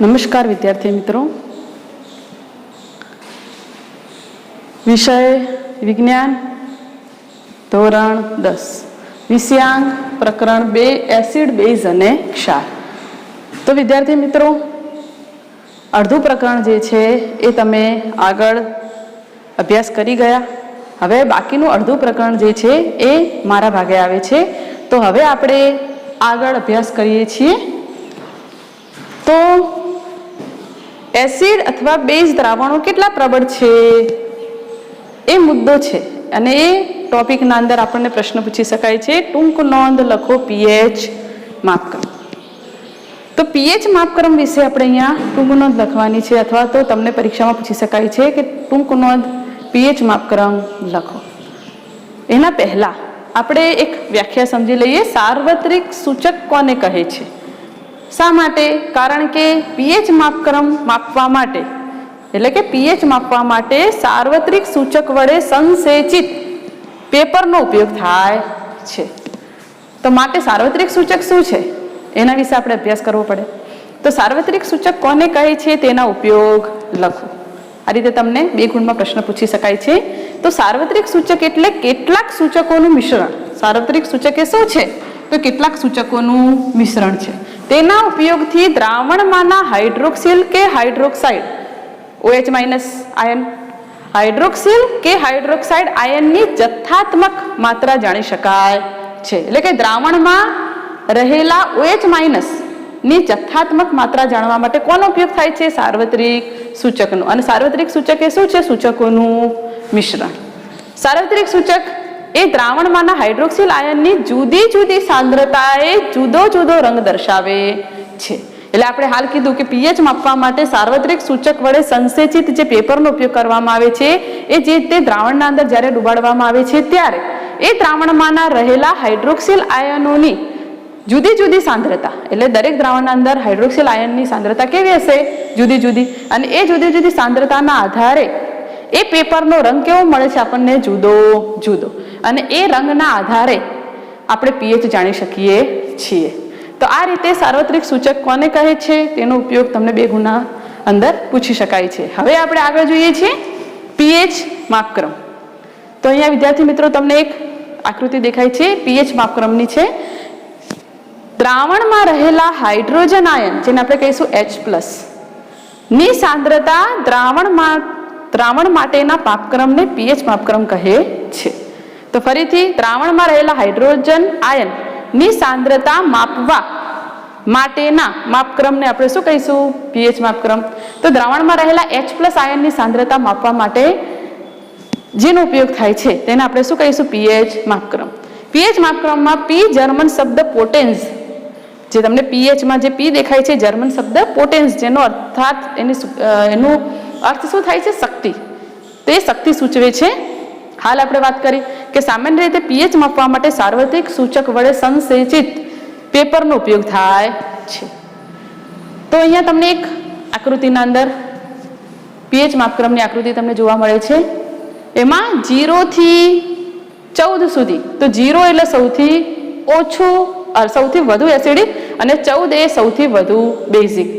નમસ્કાર વિદ્યાર્થી મિત્રો, વિષય વિજ્ઞાન ધોરણ 10 વિષયાંક પ્રકરણ 2 એસિડ બેઝ અને ક્ષાર. તો વિદ્યાર્થી મિત્રો, અડધું પ્રકરણ જે છે એ તમે આગળ અભ્યાસ કરી ગયા. હવે બાકીનું અડધું પ્રકરણ જે છે એ મારા ભાગે આવે છે. તો હવે આપણે આગળ અભ્યાસ કરીએ છીએ. તો એસિડ અથવા બેઝ દ્રાવણો કેટલા પ્રબળ છે એ મુદ્દો છે, અને એ ટોપિકના અંદર આપણને પ્રશ્ન પૂછી શકાય છે. ટૂંક નોંધ લખો પીએચ માપક્રમ. તો પીએચ માપક્રમ વિશે આપણે અહીંયા ટૂંક નોંધ લખવાની છે, અથવા તો તમને પરીક્ષામાં પૂછી શકાય છે કે ટૂંક નોંધ પીએચ માપક્રમ લખો. એના પહેલા આપણે એક વ્યાખ્યા સમજી લઈએ. સાર્વત્રિક સૂચક કોને કહે છે? શા માટે? કારણ કે પીએચ માપક્રમ માપવા માટે, એટલે કે પીએચ માપવા માટે સાર્વત્રિક સૂચક વડે સંસેચિત પેપરનો ઉપયોગ થાય છે. તો માટે સાર્વત્રિક સૂચક શું છે એના વિશે આપણે અભ્યાસ કરવો પડે. તો સાર્વત્રિક સૂચક કોને કહે છે તેના ઉપયોગ લખો. આ રીતે તમને 2 ગુણમાં પ્રશ્ન પૂછી શકાય છે. તો સાર્વત્રિક સૂચક એટલે કેટલાક સૂચકોનું મિશ્રણ. સાર્વત્રિક સૂચક એ શું છે? તો કેટલાક સૂચકોનું મિશ્રણ છે. તેના ઉપયોગથી દ્રાવણમાંના હાઇડ્રોક્સિલ કે હાઇડ્રોક્સાઇડ OH- આયન, હાઇડ્રોક્સિલ કે હાઇડ્રોક્સાઇડ આયનની જથ્થાત્મક માત્રા જાણી શકાય છે. એટલે કે દ્રાવણમાં રહેલા OH- ની જથ્થાત્મક માત્રા જાણવા માટે કોનો ઉપયોગ થાય છે? સાર્વત્રિક સૂચકનો. અને સાર્વત્રિક સૂચક એ શું છે? સૂચકોનું મિશ્રણ. સાર્વત્રિક સૂચક એ દ્રાવણમાંના હાઇડ્રોક્સિલ આયનની જુદી જુદી સાંદ્રતાએ જુદો જુદો રંગ દર્શાવે છે. એટલે આપણે હાલ કીધું કે પીએચ માપવા માટે સાર્વત્રિક સૂચક વડે સંસેચિત જે પેપરનો ઉપયોગ કરવામાં આવે છે, એ જે તે દ્રાવણના અંદર જ્યારે ડુબાડવામાં આવે છે ત્યારે એ દ્રાવણમાંના રહેલા હાઇડ્રોક્સિલ આયનોની જુદી જુદી સાંદ્રતા, એટલે દરેક દ્રાવણના અંદર હાઇડ્રોક્સિલ આયનની સાંદ્રતા કેવી હશે? જુદી જુદી. અને એ જુદી જુદી સાંદ્રતાના આધારે એ પેપરનો રંગ કેવો મળે છે આપણને? જુદો જુદો. અને એ રંગના આધારે આપણે પીએચ જાણી શકીએ છીએ. તો આ રીતે સાર્વત્રિક સૂચક કોને કહે છે તેનો ઉપયોગ તમને 2 ગુણના અંદર પૂછી શકાય છે. હવે આપણે આગળ જોઈએ છીએ પીએચ માપક્રમ. તો અહીંયા વિદ્યાર્થી મિત્રો તમને એક આકૃતિ દેખાય છે, પીએચ માપક્રમની છે. દ્રાવણમાં રહેલા હાઇડ્રોજન આયન, જેને આપણે કહીશું H+ ની સાંદ્રતા દ્રાવણ માટેના માપક્રમને પીએચ માપક્રમ કહે છે. તો ફરીથી, દ્રાવણમાં રહેલા હાઇડ્રોજન આયન ની સાંદ્રતા માપવા માટેના માપક્રમને આપણે શું કહીશું? પીએચ માપક્રમ. તો દ્રાવણમાં રહેલા H+ આયનની સાંદ્રતા માપવા માટે જેનો ઉપયોગ થાય છે તેને આપણે શું કહીશું? પીએચ માપક્રમ. પીએચ માપક્રમમાં P જર્મન શબ્દ પોટેન્સ, જે તમને પીએચમાં જે P દેખાય છે જર્મન શબ્દ પોટેન્સ, જેનો અર્થાત એનું અર્થ શું થાય છે? શક્તિ. તે શક્તિ સૂચવે છે. હાલ આપણે વાત કરી કે સામાન્ય રીતે પીએચ માપવા માટે સાર્વત્રિક સૂચક વડે સંસેચિત પેપરનો ઉપયોગ થાય છે. તો અહીંયા તમને એક આકૃતિના અંદર પીએચ માપક્રમની આકૃતિ તમને જોવા મળે છે. એમાં 0 થી 14 સુધી. તો 0 એટલે સૌથી ઓછું, સૌથી વધુ એસિડિક, અને 14 એ સૌથી વધુ બેઝિક.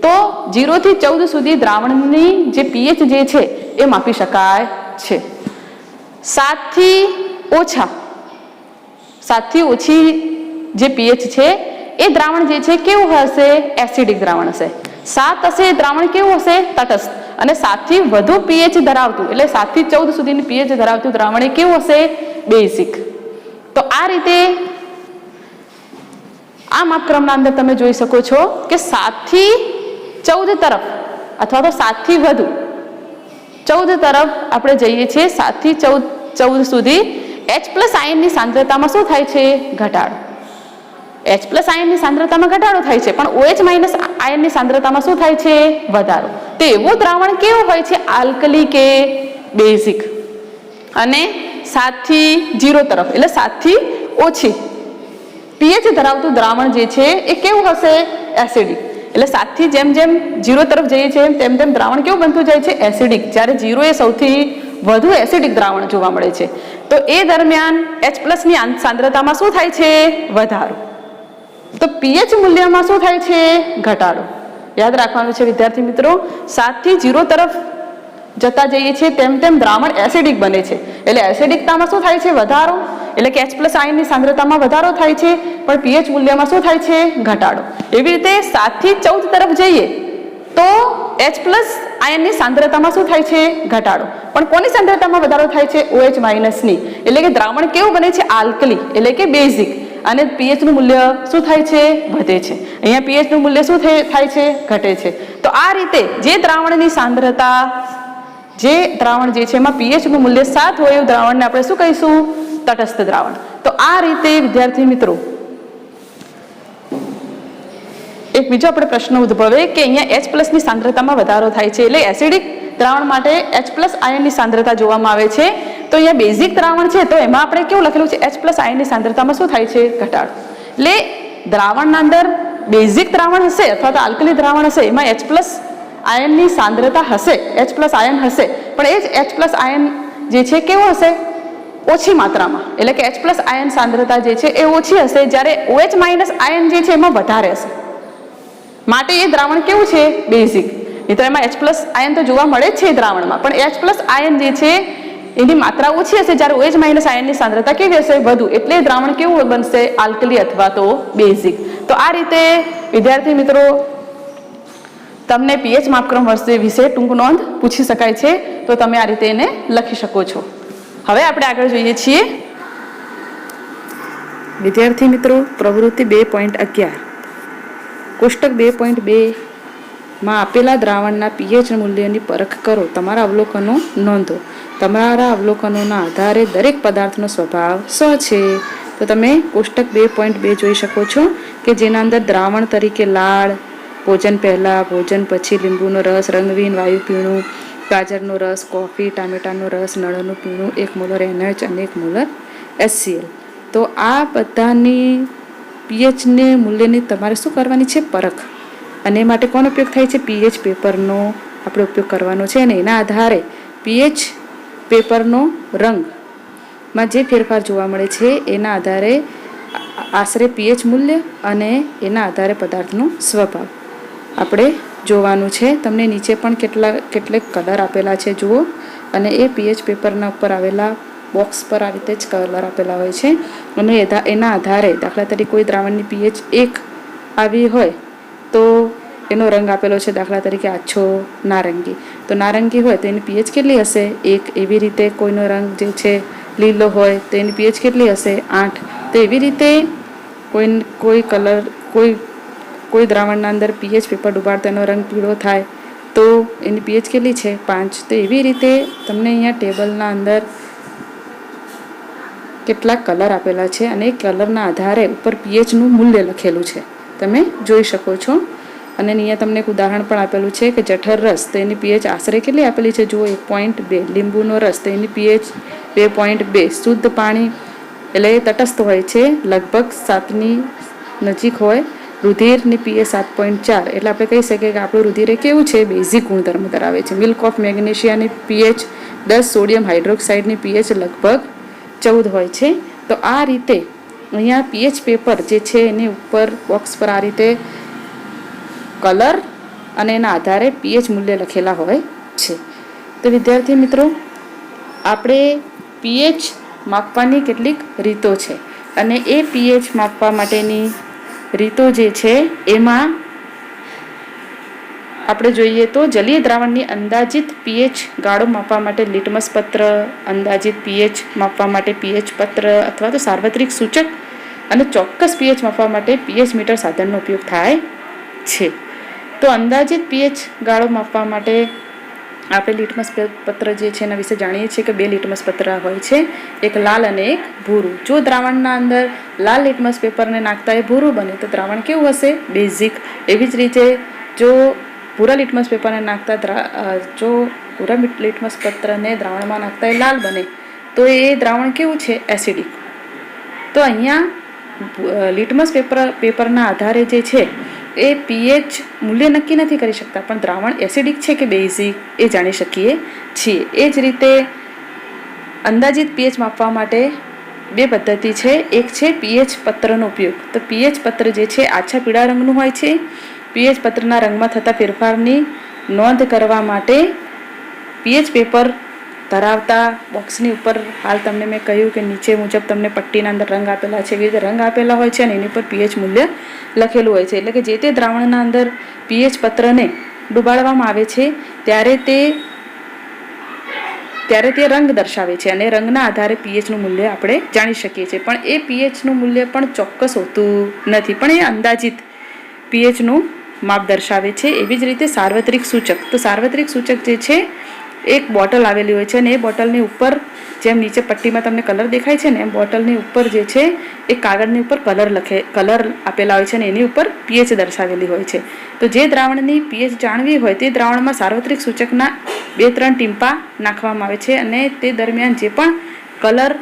તો 0 થી 14 સુધી દ્રાવણની જે પીએચ જે છે એ માપી શકાય છે. 7 થી ઓછી જે પીએચ છે એ દ્રાવણ જે છે કેવું હશે? એસિડિક દ્રાવણ હશે. 7 હશે એ દ્રાવણ કેવું હશે? તટસ્થ. અને 7 થી વધુ પીએચ ધરાવતું, એટલે 7 થી 14 સુધીની પીએચ ધરાવતું દ્રાવણ એ કેવું હશે? બેઝિક. તો આ રીતે આ માપક્રમના અંદર તમે જોઈ શકો છો કે 7 થી 14 તરફ, અથવા તો 7 થી વધુ 14 તરફ આપણે જઈએ છીએ. 7 થી 14 સુધી H+ આયનની સાંદ્રતામાં શું થાય છે? ઘટાડો. H+ આયનની સાંદ્રતામાં ઘટાડો થાય છે, પણ OH- આયનની સાંદ્રતામાં શું થાય છે? વધારો. તો એવું દ્રાવણ કેવું હોય છે? આલ્કલી કે બેઝિક. અને 7 થી 0 તરફ, એટલે 7 થી ઓછી પીએચ ધરાવતું દ્રાવણ જે છે એ કેવું હશે? એસિડિક. એટલે 7 થી જેમ જેમ 0 તરફ જઈએ છીએ તેમ તેમ દ્રાવણ કેવું બનતું જાય છે? એસિડિક. જ્યારે 0 એ સૌથી વધુ એસિડિક દ્રાવણ જોવા મળે છે. તો એ દરમિયાન H+ ની સાંદ્રતામાં શું થાય છે? વધારો. તો પીએચ મૂલ્યમાં શું થાય છે? ઘટાડો. યાદ રાખવાનું છે વિદ્યાર્થી મિત્રો, 7 થી 0 તરફ જતા જઈએ છીએ તેમ તેમ દ્રાવણ એસિડિક બને છે. એટલે એસિડિકતામાં શું થાય છે? વધારો. એટલે કે H+ આયનની સાંદ્રતામાં વધારો થાય છે, પણ pH મૂલ્યમાં શું થાય છે? ઘટાડો. એવી રીતે 7 થી 14 તરફ જઈએ તો H+ આયનની સાંદ્રતામાં શું થાય છે? ઘટાડો. પણ કોની સાંદ્રતામાં વધારો થાય છે? OH- ની. એટલે કે દ્રાવણ કેવું બને છે? આલ્કલી એટલે કે બેઝિક. અને pH નું મૂલ્ય શું થાય છે? વધે છે. અહીંયા pH નું મૂલ્ય શું થાય છે? ઘટે છે. તો આ રીતે જે દ્રાવણની સાંદ્રતા, જે દ્રાવણ જે છે એમાં pH નું મૂલ્ય 7 હોય એવું દ્રાવણને આપણે શું કહીશું? તટસ્થ દ્રાવણ. તો આ રીતે વિદ્યાર્થી મિત્રો એક બીજો આપણે પ્રશ્ન ઉદ્ભવે કે અહીંયા H+ ની સાંદ્રતામાં વધારો થાય છે, એટલે એસિડિક દ્રાવણ માટે H+ આયનની સાંદ્રતા જોવામાં આવે છે. તો અહીંયા બેઝિક દ્રાવણ છે તો એમાં આપણે કેવું લખેલું છે? H+ આયનની સાંદ્રતામાં શું થાય છે? ઘટાડો. એટલે દ્રાવણના અંદર બેઝિક દ્રાવણ હશે અથવા તો આલ્કલી દ્રાવણ હશે એમાં H+ આયનની સાંદ્રતા હશે, H+ આયન હશે, પણ એ જ H+ આયન જે છે કેવું હશે? ઓછી માત્રામાં. એટલે કે H+ આયન સાંદ્રતા જે છે એ ઓછી હશે, જ્યારે OH- આયન જે છે એમાં વધારે હશે. માટે એ દ્રાવણ કેવું છે? બેઝિક. મિત્રો એમાં H+ આયન તો જોવા મળે જ છે દ્રાવણમાં, પણ H+ આયન જે છે એની માત્રા ઓછી હશે, જ્યારે OH- આયનની સાંદ્રતા કેવી હશે? વધુ. એટલે દ્રાવણ કેવું બનશે? આલ્કલી અથવા તો બેઝિક. તો આ રીતે વિદ્યાર્થી મિત્રો તમને pH માપક્રમ વિશે ટૂંક નોંધ પૂછી શકાય છે, તો તમે આ રીતે એને લખી શકો છો. હવે આપણે આગળ જોઈએ છીએ વિદ્યાર્થી મિત્રો પ્રવૃત્તિ 2.11 કોષ્ટક 2.2 માં આપેલા દ્રાવણના pH મૂલ્યની પરખ કરો. તમારા અવલોકનો નોંધો. તમારા અવલોકનોના આધારે દરેક પદાર્થનો સ્વભાવ શું છે? તો તમે કોષ્ટક 2.2 જોઈ શકો છો કે જેના અંદર દ્રાવણ તરીકે લાળ, ભોજન પહેલા, ભોજન પછી, લીંબુનો રસ, રંગહીન વાયુ પીણું, ગાજરનો રસ, કોફી, ટામેટાનો રસ, નળનું પીણું, 1 મોલર NaOH અને 1 મોલર HCl. તો આ બધાની pH ને મૂલ્યની તમારે શું કરવાની છે? પરખ. અને એ માટે કોનો ઉપયોગ થાય છે? pH પેપરનો આપણે ઉપયોગ કરવાનો છે. અને એના આધારે pH પેપરનો રંગમાં જે ફેરફાર જોવા મળે છે એના આધારે આશરે pH મૂલ્ય અને એના આધારે પદાર્થનો સ્વભાવ આપણે જોવાનું છે. તમને નીચે પણ કેટલાક કલર આપેલા છે જુઓ. અને એ pH પેપરના ઉપર આવેલા બોક્સ પર આ રીતે જ કલર આપેલા હોય છે. અને એના આધારે દાખલા તરીકે કોઈ દ્રાવણની pH 1 આવી હોય તો એનો રંગ આપેલો છે દાખલા તરીકે આછો નારંગી. તો નારંગી હોય તો એની pH કેટલી હશે? 1. એવી રીતે કોઈનો રંગ જે છે લીલો હોય તો એની pH કેટલી હશે? 8. તો એવી રીતે કોઈ દ્રાવણના અંદર pH પેપર ડુબાડતો એનો રંગ પીળો થાય તો એની pH કેટલી છે? 5. તો એવી રીતે તમને અહીંયા ટેબલના અંદર કેટલાક કલર આપેલા છે અને એ કલરના આધારે ઉપર pH નું મૂલ્ય લખેલું છે, તમે જોઈ શકો છો. અને અહીંયા તમને એક ઉદાહરણ પણ આપેલું છે કે જઠર રસ, તો એની pH આશરે કેટલી આપેલી છે જુઓ? 1.2. લીંબુનો રસ તો એની pH 2.2. શુદ્ધ પાણી એટલે તટસ્થ હોય છે, લગભગ 7ની નજીક હોય. રુધિરની pH 7.4. એટલે આપણે કહી શકીએ કે આપણું રુધિર કેવું છે? બેઝિક ગુણધર્મ ધરાવે છે. મિલ્ક ઓફ મેગ્નેશિયાની pH 10. સોડિયમ હાઇડ્રોક્સાઇડની pH લગભગ 14 હોય છે. તો આ રીતે અહીંયા pH પેપર જે છે એની ઉપર બોક્સ પર આ રીતે કલર અને એના આધારે pH મૂલ્ય લખેલા હોય છે. તો વિદ્યાર્થી મિત્રો આપણે pH માપવાની કેટલીક રીતો છે અને એ pH માપવા માટેની રીતો જે છે એમાં આપણે જોઈએ તો જલીય દ્રાવણની અંદાજિત pH ગાળો માપવા માટે લિટમસ પત્ર, અંદાજિત pH માપવા માટે pH પત્ર અથવા તો સાર્વત્રિક સૂચક અને ચોક્કસ pH માપવા માટે pH મીટર સાધનનો ઉપયોગ થાય છે. તો અંદાજિત pH ગાળો માપવા માટે આપણે લિટમસ પત્ર જે છે એના વિશે જાણીએ છીએ કે 2 લિટમસ પત્ર હોય છે, એક લાલ અને એક ભૂરું. જો દ્રાવણના અંદર લાલ લિટમસ પેપરને નાખતા એ ભૂરું બને તો દ્રાવણ કેવું હશે? બેઝિક. એવી જ રીતે જો ભૂરા લિટમસ પેપરને નાખતા લિટમસ પત્રને દ્રાવણમાં નાખતા એ લાલ બને તો એ દ્રાવણ કેવું છે? એસિડિક. તો અહીંયા લિટમસ પેપરના આધારે જે છે એ pH મૂલ્ય નક્કી નથી કરી શકતા, પણ દ્રાવણ એસિડિક છે કે બેઝિક એ જાણી શકીએ છીએ. એ જ રીતે અંદાજિત pH માપવા માટે 2 પદ્ધતિ છે. એક છે pH પત્રનો ઉપયોગ. તો pH પત્ર જે છે આછા પીળા રંગનું હોય છે પીએચ પત્રના રંગમાં થતા ફેરફારની નોંધ કરવા માટે પીએચ પેપર ધરાવતા બોક્સની ઉપર હાલ તમને મેં કહ્યું કે નીચે મુજબ તમને પટ્ટીના અંદર રંગ આપેલા છે, એવી રીતે રંગ આપેલા હોય છે અને એની પર પીએચ મૂલ્ય લખેલું હોય છે. એટલે કે જે તે દ્રાવણના અંદર પીએચ પત્રને ડુબાડવામાં આવે છે ત્યારે તે રંગ દર્શાવે છે અને રંગના આધારે પીએચનું મૂલ્ય આપણે જાણી શકીએ છીએ. પણ એ પીએચનું મૂલ્ય પણ ચોક્કસ હોતું નથી, પણ એ અંદાજિત પીએચનું માપ દર્શાવે છે. એવી જ રીતે સાર્વત્રિક સૂચક, તો સાર્વત્રિક સૂચક જે છે એક બોટલ આવેલી હોય છે અને એ બોટલની ઉપર જેમ નીચે પટ્ટીમાં તમને કલર દેખાય છે ને એમ બોટલની ઉપર જે છે એ કાગળની ઉપર કલર આપેલા હોય છે અને એની ઉપર પીએચ દર્શાવેલી હોય છે. તો જે દ્રાવણની પીએચ જાણવી હોય તે દ્રાવણમાં સાર્વત્રિક સૂચકના 2-3 ટીમ્પા નાખવામાં આવે છે અને તે દરમિયાન જે પણ કલર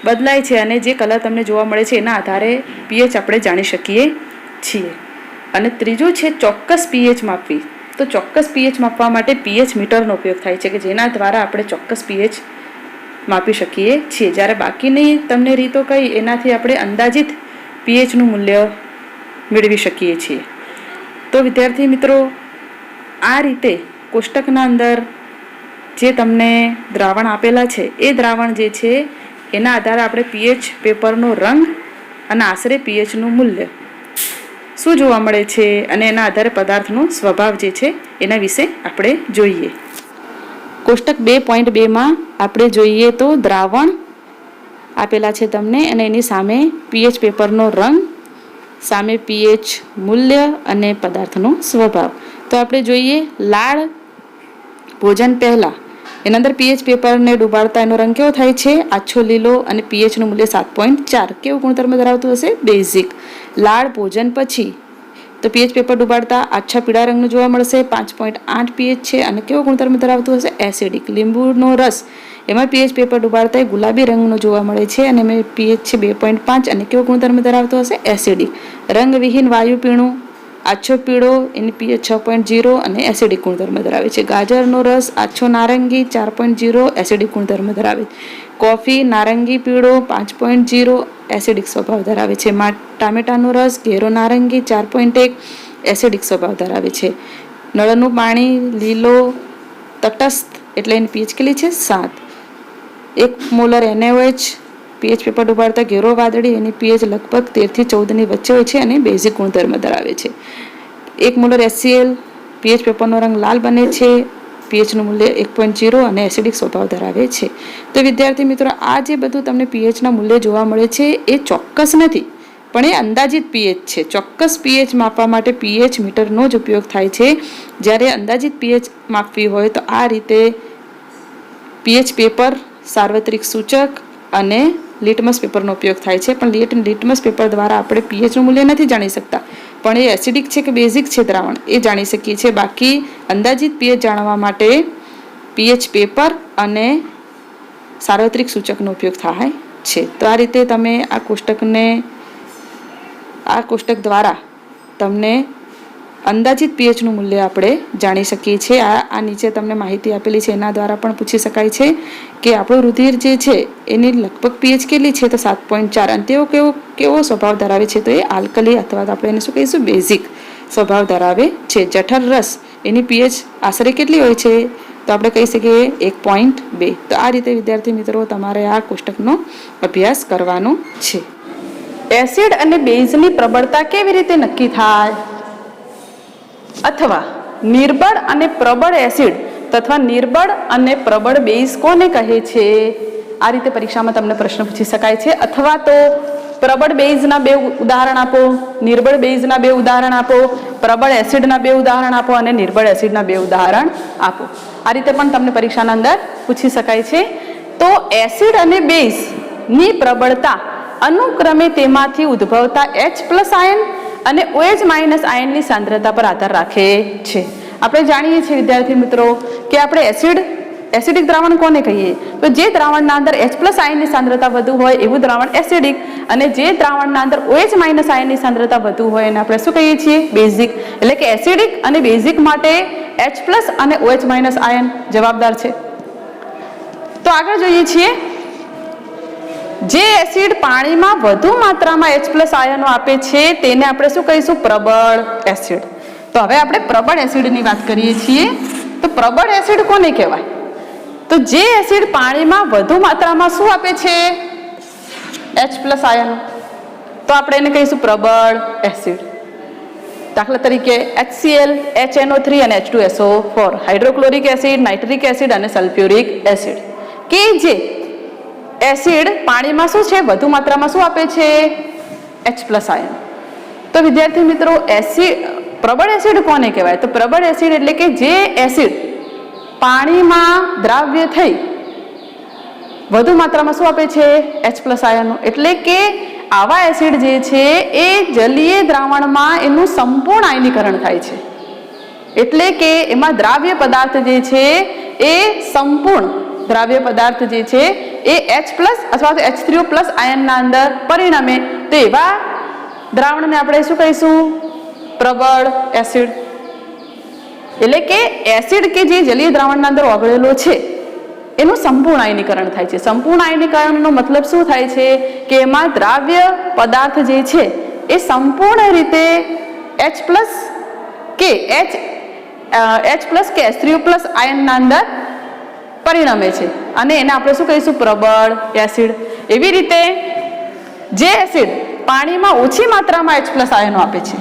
બદલાય છે અને જે કલર તમને જોવા મળે છે એના આધારે પીએચ આપણે જાણી શકીએ છીએ. અને ત્રીજું છે ચોક્કસ પીએચ માપવી. તો ચોક્કસ પીએચ માપવા માટે પીએચ મીટરનો ઉપયોગ થાય છે કે જેના દ્વારા આપણે ચોક્કસ પીએચ માપી શકીએ છીએ. જ્યારે બાકીની તમને રીતો કઈ એનાથી આપણે અંદાજિત પીએચનું મૂલ્ય મેળવી શકીએ છીએ. તો વિદ્યાર્થી મિત્રો, આ રીતે કોષ્ટકના અંદર જે તમને દ્રાવણ આપેલા છે એ દ્રાવણ જે છે એના આધારે આપણે પીએચ પેપરનો રંગ અને આશરે પીએચનું મૂલ્ય શું જોવા મળે છે અને એના આધારે પદાર્થનો સ્વભાવ જે છે એના વિશે આપણે જોઈએ. કોષ્ટક 2.2માં આપણે જોઈએ તો દ્રાવણ આપેલા છે તમને અને એની સામે પીએચ પેપરનો રંગ, સામે પીએચ મૂલ્ય અને પદાર્થનો સ્વભાવ. તો આપણે જોઈએ લાળ ભોજન પહેલા એના અંદર પીએચ પેપરને ડુબાડતા એનો રંગ કેવો થાય છે? આછો લીલો અને પીએચનું મૂલ્ય 7.4. કેવું ગુણધર્મ ધરાવતું હશે? બેઝિક. લાળ ભોજન પછી તો પીએચ પેપર ડુબાડતા આછા પીળા રંગનું જોવા મળશે, 5.8 પીએચ છે અને કેવો ગુણધર્મ ધરાવતું હશે? એસિડિક. લીંબુનો રસ એમાં પીએચ પેપર ડુબાડતા ગુલાબી રંગનો જોવા મળે છે અને એમાં પીએચ છે 2.5 અને કેવો ગુણધર્મ ધરાવતો હશે? એસિડિક. રંગવિહીન વાયુ પીણું આછો પીળો એની પીએચ 6.0 અને એસિડિક ગુણધર્મ ધરાવે છે. ગાજરનો રસ આછો નારંગી 4.0 એસિડિક ગુણધર્મ ધરાવે છે. કોફી નારંગી પીળો 5.0 એસિડિક સ્વભાવ ધરાવે છે. ટામેટાનો રસ ઘેરો નારંગી 4.1 એસિડિક સ્વભાવ ધરાવે છે. નળનું પાણી લીલો તટસ્થ એટલે એની પીએચ કેટલી છે? 7. 1 મોલર NaOH પીએચ પેપર ડુબાડતા ઘેરો વાદળી એની પીએચ લગભગ 13 થી 14 ની વચ્ચે હોય છે અને બેઝિક ગુણધર્મ ધરાવે છે. 1 મોલર HCl પીએચ પેપરનો રંગ લાલ બને છે, પીએચનું મૂલ્ય 1.0 અને એસિડિક સ્વભાવ ધરાવે છે. તો વિદ્યાર્થી મિત્રો, આ જે બધું તમને પીએચના મૂલ્ય જોવા મળે છે એ ચોક્કસ નથી, પણ એ અંદાજિત પીએચ છે. ચોક્કસ પીએચ માપવા માટે પીએચ મીટરનો જ ઉપયોગ થાય છે. જ્યારે અંદાજિત પીએચ માપવી હોય તો આ રીતે પીએચ પેપર, સાર્વત્રિક સૂચક અને લિટમસ પેપરનો ઉપયોગ થાય છે. પણ લિટમસ પેપર દ્વારા આપણે પીએચનું મૂલ્ય નથી જાણી શકતા, પણ એ એસિડિક છે કે બેઝિક છે દ્રાવણ એ જાણી શકીએ છીએ. બાકી અંદાજિત પીએચ જાણવા માટે પીએચ પેપર અને સાર્વત્રિક સૂચકનો ઉપયોગ થાય છે. તો આ રીતે તમે આ કોષ્ટક દ્વારા તમને અંદાજિત પીએચનું મૂલ્ય આપણે જાણી શકીએ છીએ. આ નીચે તમને માહિતી આપેલી છે એના દ્વારા પણ પૂછી શકાય છે કે આપણું રુધિર જે છે એની લગભગ પીએચ કેટલી છે? તો 7.4. અને તેઓ કેવો સ્વભાવ ધરાવે છે? તો એ આલ્કલી અથવા આપણે એને શું કહીશું? બેઝિક સ્વભાવ ધરાવે છે. જઠર રસ એની પીએચ આશરે કેટલી હોય છે? તો આપણે કહી શકીએ 1.2. તો આ રીતે વિદ્યાર્થી મિત્રો તમારે આ કોષ્ટકનો અભ્યાસ કરવાનો છે. એસિડ અને બેઝની પ્રબળતા કેવી રીતે નક્કી થાય? અથવા નિર્બળ અને પ્રબળ એસિડ તથા નિર્બળ અને પ્રબળ બેઝ કોને કહે છે? આ રીતે પરીક્ષામાં તમને પ્રશ્ન પૂછી શકાય છે. અથવા તો પ્રબળ બેઝના 2 ઉદાહરણ આપો, નિર્બળ બેઝના 2 ઉદાહરણ આપો, પ્રબળ એસિડના 2 ઉદાહરણ આપો અને નિર્બળ એસિડના 2 ઉદાહરણ આપો. આ રીતે પણ તમને પરીક્ષાના અંદર પૂછી શકાય છે. તો એસિડ અને બેઝની પ્રબળતા અનુક્રમે તેમાંથી ઉદ્ભવતા H+ આયન અને OH- આયનની સાંદ્રતા પર આધાર રાખે છે. આપણે જાણીએ છીએ વિદ્યાર્થી મિત્રો કે આપણે એસિડિક દ્રાવણ કોને કહીએ? તો જે દ્રાવણના અંદર H+ આયનની સાંદ્રતા વધુ હોય એવું દ્રાવણ એસિડિક, અને જે દ્રાવણના અંદર OH- આયનની સાંદ્રતા વધુ હોય એને આપણે શું કહીએ છીએ? બેઝિક. એટલે કે એસિડિક અને બેઝિક માટે H+ અને OH- આયન જવાબદાર છે. તો આગળ જોઈએ છીએ, જે એસિડ પાણીમાં વધુ માત્રામાં H+ આયનો આપે છે તેને આપણે શું કહીશું? પ્રબળ એસિડ. તો હવે આપણે પ્રબળ એસિડની વાત કરીએ છીએ. તો પ્રબળ એસિડ કોને કહેવાય? તો જે એસિડ પાણીમાં વધુ માત્રામાં શું આપે છે? H+ ion. તો આપણે એને કહીશું પ્રબળ એસિડ. દાખલા તરીકે HCl, HNO3 અને H2SO4, hydrochloric acid, nitric acid અને સલ્ફ્યુરિક એસિડ, કે જે એસિડ પાણીમાં શું છે? વધુ માત્રામાં શું આપે છે? H+ ion. તો વિદ્યાર્થી મિત્રો, પ્રબળ એસિડ કોને કહેવાય? તો પ્રબળ એસિડ એટલે કે જે એસિડ પાણીમાં દ્રાવ્ય થઈ વધુ માત્રામાં શું આપે છે? H+ આયનો. એટલે કે આવા એસિડ જે છે એ જલીય દ્રાવણમાં એનું સંપૂર્ણ આયનીકરણ થાય છે. એટલે કે એમાં દ્રાવ્ય પદાર્થ જે છે એ સંપૂર્ણ દ્રાવ્ય પદાર્થ જે છે એ H+ અથવા તો H3O+ આયનના અંદર પરિણમે. તો એવા દ્રાવણને આપણે શું કહીશું? પ્રબળ એસિડ. એટલે કે એસિડ કે જે જલીય દ્રાવણના અંદર ઓગળેલો છે એનું સંપૂર્ણ આયનીકરણ થાય છે. સંપૂર્ણ આયનીકરણનો મતલબ શું થાય છે? કે એમાં દ્રાવ્ય પદાર્થ જે છે એ સંપૂર્ણ રીતે H+ કે H3O+ આયનના અંદર પરિણમે છે અને એને આપણે શું કહીશું? પ્રબળ એસિડ. એવી રીતે જે એસિડ પાણીમાં ઓછી માત્રામાં H+ આયનો આપે છે,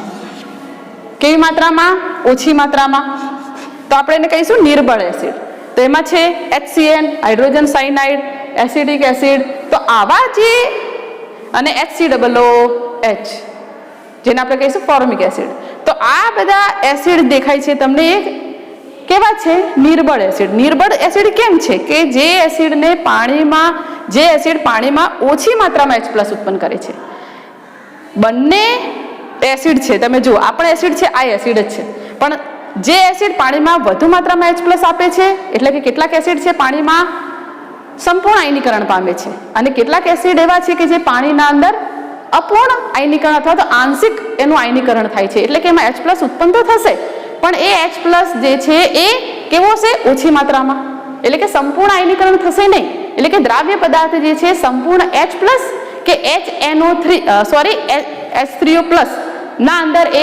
કેવી માત્રામાં? ઓછી માત્રામાં, તો આપણે એને કહીશું નિર્બળ એસિડ. તો એમાં છે HCN, hydrogen cyanide, acidic acid. તો આવા જે અને HCOOH, જેને આપણે કહીશું ફોર્મિક એસિડ. તો આ બધા એસિડ દેખાય છે તમને એ કેવા છે? નિર્બળ એસિડ. નિર્બળ એસિડ કેમ છે? કે જે એસિડ પાણીમાં ઓછી માત્રામાં H+ ઉત્પન્ન કરે છે. બંને એસિડ છે, તમે જુઓ, આ પણ એસિડ છે, આ એસિડ જ છે, પણ જે એસિડ પાણીમાં વધુ માત્રામાં H+ આપે છે, એટલે કે કેટલાક એસિડ છે પાણીમાં સંપૂર્ણ આયનીકરણ પામે છે અને કેટલાક એસિડ એવા છે કે જે પાણીના અંદર અપૂર્ણ આયનીકરણ અથવા તો આંશિક એનું આયનીકરણ થાય છે. એટલે કે એમાં H+ ઉત્પન્ન તો થશે, પણ એ H+ જે છે એ કેવો છે? ઓછી માત્રામાં. એટલે કે સંપૂર્ણ આયનીકરણ થશે નહીં. એટલે કે દ્રાવ્ય પદાર્થ જે છે સંપૂર્ણ H+ કે H3O+ ના અંદર એ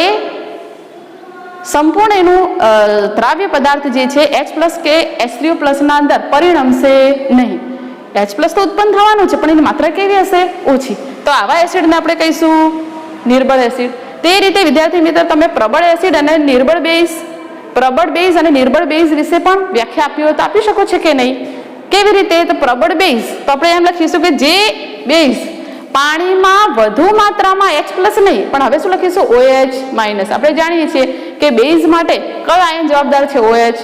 સંપૂર્ણ એનું દ્રાવ્ય પદાર્થ જે છે H+ કે H3O+ ના અંદર પરિણમશે નહીં. H+ તો ઉત્પન્ન થવાનું છે, પણ એની માત્રા કેવી હશે? ઓછી. તો આવા એસિડને આપણે કહીશું નિર્બળ એસિડ. તે રીતે વિદ્યાર્થી મિત્રો, તમે પ્રબળ એસિડ અને નિર્બળ બેઝ અને નિર્બળ બેઝ વિશે પણ વ્યાખ્યા આપી હોય તો આપી શકો છો કે નહીં? કેવી રીતે? તો પ્રબળ બેઝ તો આપણે એમ લખીશું કે જે બેઝ પાણીમાં વધુ માત્રામાં H+ નહીં, પણ હવે શું લખીશું? OH-. આપણે જાણીએ છીએ કે બેઝ માટે કયો આયન જવાબદાર છે? OH-.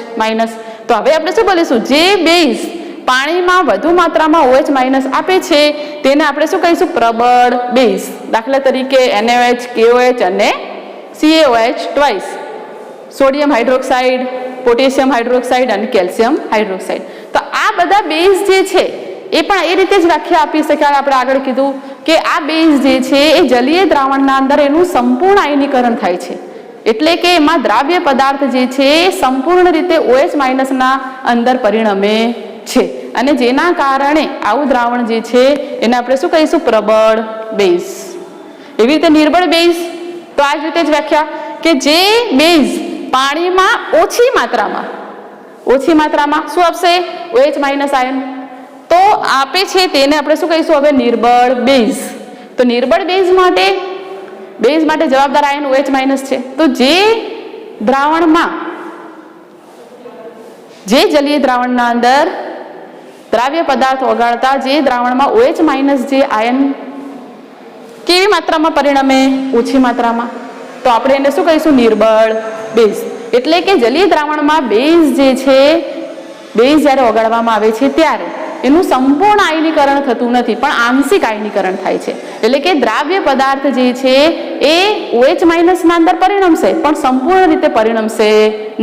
તો હવે આપણે શું બોલીશું? જે બેઝ પાણીમાં વધુ માત્રામાં OH- આપે છે તેને આપણે શું કહીશું? પ્રબળ બેઝ. દાખલા તરીકે NaOH, KOH અને CaOH twice, sodium hydroxide, potassium hydroxide અને કેલ્શિયમ હાઇડ્રોક્સાઇડ. તો આ બધા બેઝ જે છે એ પણ એ રીતે જ વ્યાખ્યા આપી શકાય. આપણે આગળ કીધું કે આ બેઝ જે છે એ જલીય દ્રાવણના અંદર એનું સંપૂર્ણ આયનીકરણ થાય છે. એટલે કે એમાં દ્રાવ્ય પદાર્થ જે છે એ સંપૂર્ણ રીતે OH- ના અંદર પરિણમે છે અને જેના કારણે આવું દ્રાવણ જે છે એને આપણે શું કહીશું? પ્રબળ બેઝ. એવી રીતે નિર્બળ બેઝ તો આ જ રીતે જ વ્યાખ્યા કે જે બેઝ પાણીમાં ઓછી માત્રામાં શું આપશે? OH- આયન તો આપે છે તેને આપણે શું કહીશું? હવે નિર્બળ બેઝ. તો નિર્બળ બેઝ માટે જવાબદાર આયન OH- છે. તો જે દ્રાવણમાં જે જલીય દ્રાવણના અંદર દ્રાવ્ય પદાર્થ ઓગાળતા જે દ્રાવણમાં OH- જે આયન કેવી માત્રામાં પરિણમે? ઓછી માત્રામાં. તો આપણે એને શું કહીશું? નિર્બળ બેઝ. એટલે કે જલીય દ્રાવણમાં બેઝ જે છે, બેઝ જ્યારે ઓગાળવામાં આવે છે ત્યારે એનું સંપૂર્ણ આયનીકરણ થતું નથી, પણ આંશિક આયનીકરણ થાય છે. એટલે કે દ્રાવ્ય પદાર્થ જે છે એ OH- ના અંદર પરિણમશે, પણ સંપૂર્ણ રીતે પરિણમશે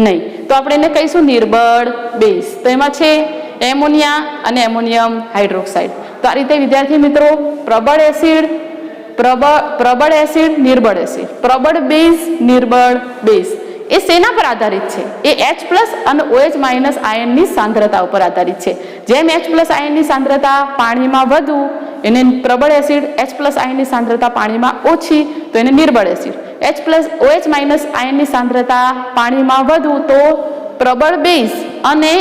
નહીં. તો આપણે એને કહીશું નિર્બળ બેઝ. તો એમાં છે એમોનિયા અને એમોનિયમ હાઇડ્રોક્સાઇડ. તો આ રીતે વિદ્યાર્થી મિત્રો, પ્રબળ એસિડ, નિર્બળ એસિડ, પ્રબળ બેઝ, નિર્બળ બેઝ, એ શેના પર આધારિત છે? એ H+ અને OH- આયનની સાંદ્રતા ઉપર આધારિત છે. જેમ H+ આયનની સાંદ્રતા પાણીમાં વધુ એને પ્રબળ એસિડ, H+ આયનની સાંદ્રતા પાણીમાં ઓછી તો એને નિર્બળ એસિડ, OH- આયનની સાંદ્રતા પાણીમાં વધુ તો પ્રબળ બેઝ અને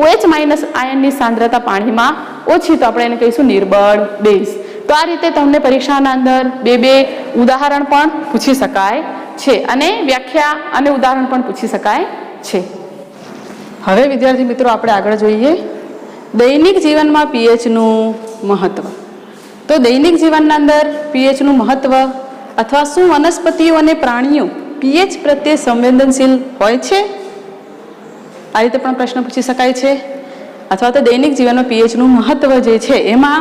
OH- આયનની સાંદ્રતા પાણીમાં ઓછી તો આપણે એને કહીશું નિર્બળ બેઝ. તો આ રીતે તમને પરીક્ષાના અંદર બે ઉદાહરણ પણ પૂછી શકાય છે અને વ્યાખ્યા અને ઉદાહરણ પણ પૂછી શકાય છે. હવે વિદ્યાર્થી મિત્રો આપણે આગળ જોઈએ દૈનિક જીવનમાં પીએચનું મહત્વ. તો દૈનિક જીવનના અંદર પીએચનું મહત્વ અથવા શું વનસ્પતિઓ અને પ્રાણીઓ પીએચ પ્રત્યે સંવેદનશીલ હોય છે? આ રીતે પણ પ્રશ્ન પૂછી શકાય છે. અથવા તો દૈનિક જીવનમાં પીએચનું મહત્વ જે છે એમાં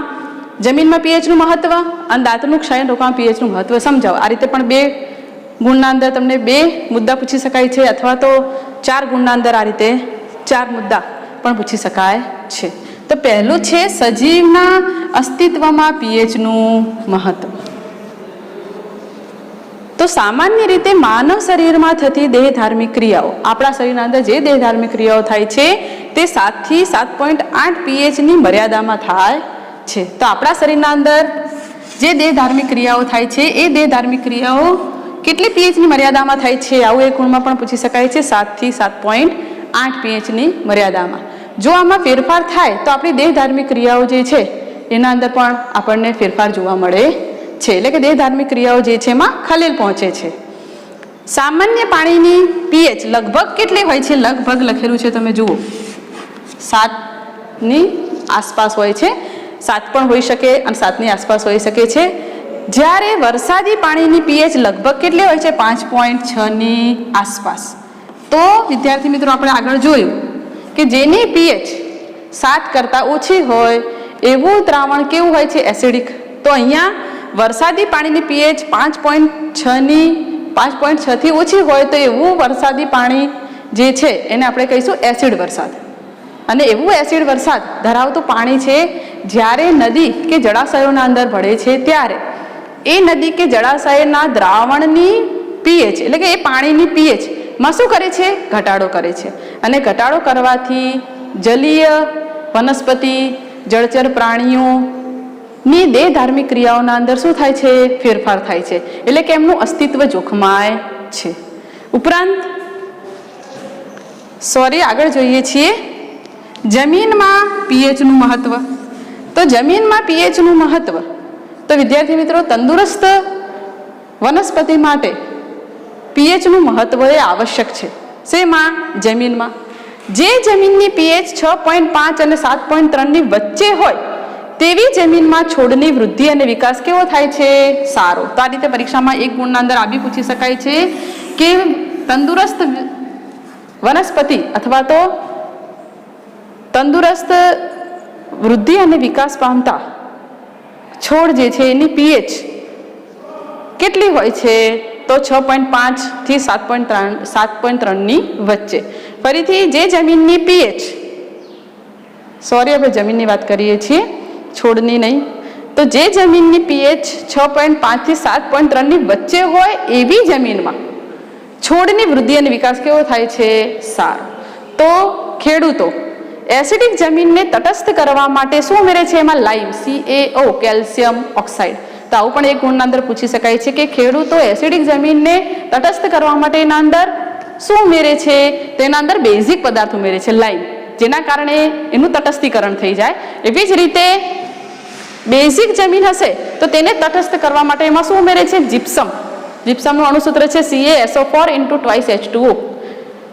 જમીનમાં પીએચનું મહત્વ અને દાંતનું ક્ષય રોકવામાં પીએચનું મહત્વ સમજાવો. આ રીતે પણ 2 ગુણના અંદર તમને 2 મુદ્દા પૂછી શકાય છે અથવા તો 4 ગુણના અંદર આ રીતે 4 મુદ્દા પણ પૂછી શકાય છે. તો પહેલું છે સજીવના અસ્તિત્વમાં પીએચનું મહત્વ. તો સામાન્ય રીતે માનવ શરીરમાં થતી દેહધાર્મિક ક્રિયાઓ, આપણા શરીરના અંદર જે દેહધાર્મિક ક્રિયાઓ થાય છે તે 7 થી 7.8 પીએચની મર્યાદામાં થાય છે. તો આપણા શરીરના અંદર જે દેહધાર્મિક ક્રિયાઓ થાય છે એ દેહધાર્મિક ક્રિયાઓ કેટલી પીએચની મર્યાદામાં થાય છે? આવું એક ગુણમાં પણ પૂછી શકાય છે. 7 થી 7.8 પીએચની મર્યાદામાં. જો આમાં ફેરફાર થાય તો આપણી દેહધાર્મિક ક્રિયાઓ જે છે એના અંદર પણ આપણને ફેરફાર જોવા મળે છે. એટલે કે દેહધાર્મિક ક્રિયાઓ જે છે એમાં ખલેલ પહોંચે છે. સામાન્ય પાણીની પીએચ લગભગ કેટલી હોય છે? લગભગ લખેલું છે તમે જુઓ 7ની આસપાસ હોય છે. 7 પણ હોઈ શકે અને 7ની આસપાસ હોઈ શકે છે. જ્યારે વરસાદી પાણીની પીએચ લગભગ કેટલી હોય છે? 5.6ની આસપાસ. તો વિદ્યાર્થી મિત્રો આપણે આગળ જોયું કે જેની પીએચ 7 કરતાં ઓછી હોય એવું દ્રાવણ કેવું હોય છે? એસિડિક. તો અહીંયા વરસાદી પાણીની પીએચ 5.6 થી ઓછી હોય તો એવું વરસાદી પાણી જે છે એને આપણે કહીશું એસિડ વરસાદ. અને એવું એસિડ વરસાદ ધરાવતું પાણી છે જ્યારે નદી કે જળાશયોના અંદર ભળે છે ત્યારે એ નદી કે જળાશયના દ્રાવણની પીએચ એટલે કે એ પાણીની પીએચ માં શું કરે છે? ઘટાડો કરે છે. અને ઘટાડો કરવાથી જલીય વનસ્પતિ, જળચર પ્રાણીઓની દેહધાર્મિક ક્રિયાઓના અંદર શું થાય છે? ફેરફાર થાય છે. એટલે કે એમનું અસ્તિત્વ જોખમાય છે. ઉપરાંત આગળ જોઈએ છીએ જમીનમાં પીએચનું મહત્વ. તો જમીનમાં પીએચનું મહત્વ તો વિદ્યાર્થી મિત્રો તંદુરસ્ત વનસ્પતિ માટે પીએચનું મહત્વ એ આવશ્યક છે. શેમાં? જમીનમાં. જે જમીનની પીએચ 6.5 અને 7.3ની વચ્ચે હોય તેવી જમીનમાં છોડની વૃદ્ધિ અને વિકાસ કેવો થાય છે? સારો. તો આ રીતે પરીક્ષામાં 1 ગુણના અંદર આ બી પૂછી શકાય છે કે તંદુરસ્ત વનસ્પતિ અથવા તો તંદુરસ્ત વૃદ્ધિ અને વિકાસ પામતા છોડ જે છે એની પીએચ કેટલી હોય છે? તો 6.5 થી 7.3ની વચ્ચે. ફરીથી જે જમીનની પીએચ આપણે જમીનની વાત કરીએ છીએ છોડની નહીં. તો જે જમીનની પીએચ 6.5 થી 7.3ની વચ્ચે હોય એવી જમીનમાં છોડની વૃદ્ધિ અને વિકાસ કેવો થાય છે? સારો. તો ખેડૂતો એસિડિક જમીનને તટસ્થ કરવા માટે શું ઉમેરે છે? એમાં લાઇમ, CaO, કેલ્શિયમ ઓક્સાઇડ. તો આવું પણ 1 ગુણના અંદર પૂછી શકાય છે કે ખેડૂતો એસિડિક જમીનને તટસ્થ કરવા માટે એના અંદર શું ઉમેરે છે? તો એના અંદર બેઝિક પદાર્થ ઉમેરે છે લાઇમ, જેના કારણે એનું તટસ્થીકરણ થઈ જાય. એવી જ રીતે બેઝિક જમીન હશે તો તેને તટસ્થ કરવા માટે એમાં શું ઉમેરે છે? જીપ્સમ. જીપ્સમનું અણુસૂત્ર છે CaSO4 × 2H2O.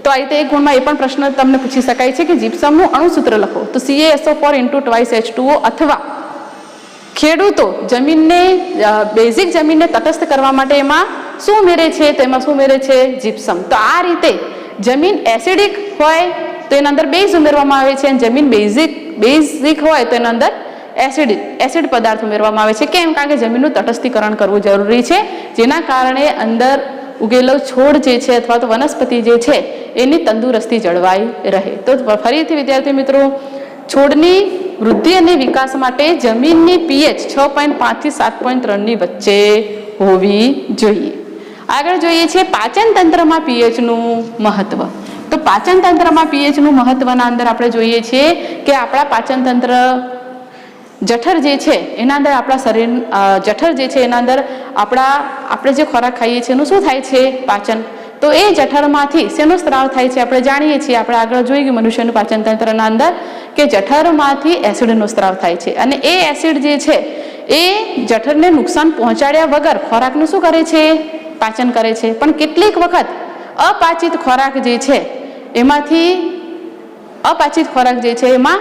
તો આ રીતે 1 ગુણમાં એ પણ પ્રશ્ન તમને પૂછી શકાય છે કે જીપ્સમનું અણુસૂત્ર લખો. તો CaSO4 × 2H2O. અથવા ખેડૂતો જમીનને બેઝિક જમીનને તટસ્થ કરવા માટે એમાં શું ઉમેરે છે? તો એમાં શું ઉમેરે છે? જીપ્સમ. તો આ રીતે જમીન એસિડિક હોય તો એના અંદર બેઝ ઉમેરવામાં આવે છે અને જમીન બેઝિક હોય તો એના અંદર એસિડ પદાર્થ ઉમેરવામાં આવે છે. કેમ? કારણ કે જમીનનું તટસ્થીકરણ કરવું જરૂરી છે, જેના કારણે અંદર ઉગેલો છોડ જે છે અથવા તો વનસ્પતિ જે છે એની તંદુરસ્તી જળવાઈ રહે. તો ફરીથી વિદ્યાર્થી મિત્રો છોડની વૃદ્ધિ અને વિકાસ માટે જમીનની પીએચ 6.5 થી 7.3ની વચ્ચે હોવી જોઈએ. આગળ જોઈએ છે પાચન તંત્રમાં પીએચનું મહત્વ. તો પાચન તંત્રમાં પીએચનું મહત્વના અંદર આપણે જોઈએ છીએ કે આપણા પાચન તંત્ર જઠર જે છે એના અંદર આપણા શરીર જઠર જે છે એના અંદર આપણે જે ખોરાક ખાઈએ છીએ એનું શું થાય છે? પાચન. તો એ જઠરમાંથી શેનો સ્ત્રાવ થાય છે? આપણે જાણીએ છીએ, આપણે આગળ જોઈ ગયું મનુષ્યનું પાચન તંત્રના અંદર કે જઠરમાંથી એસિડનો સ્ત્રાવ થાય છે અને એ એસિડ જે છે એ જઠરને નુકસાન પહોંચાડ્યા વગર ખોરાકનું શું કરે છે? પાચન કરે છે. પણ કેટલીક વખત અપાચિત ખોરાક જે છે એમાંથી અપાચિત ખોરાક જે છે એમાં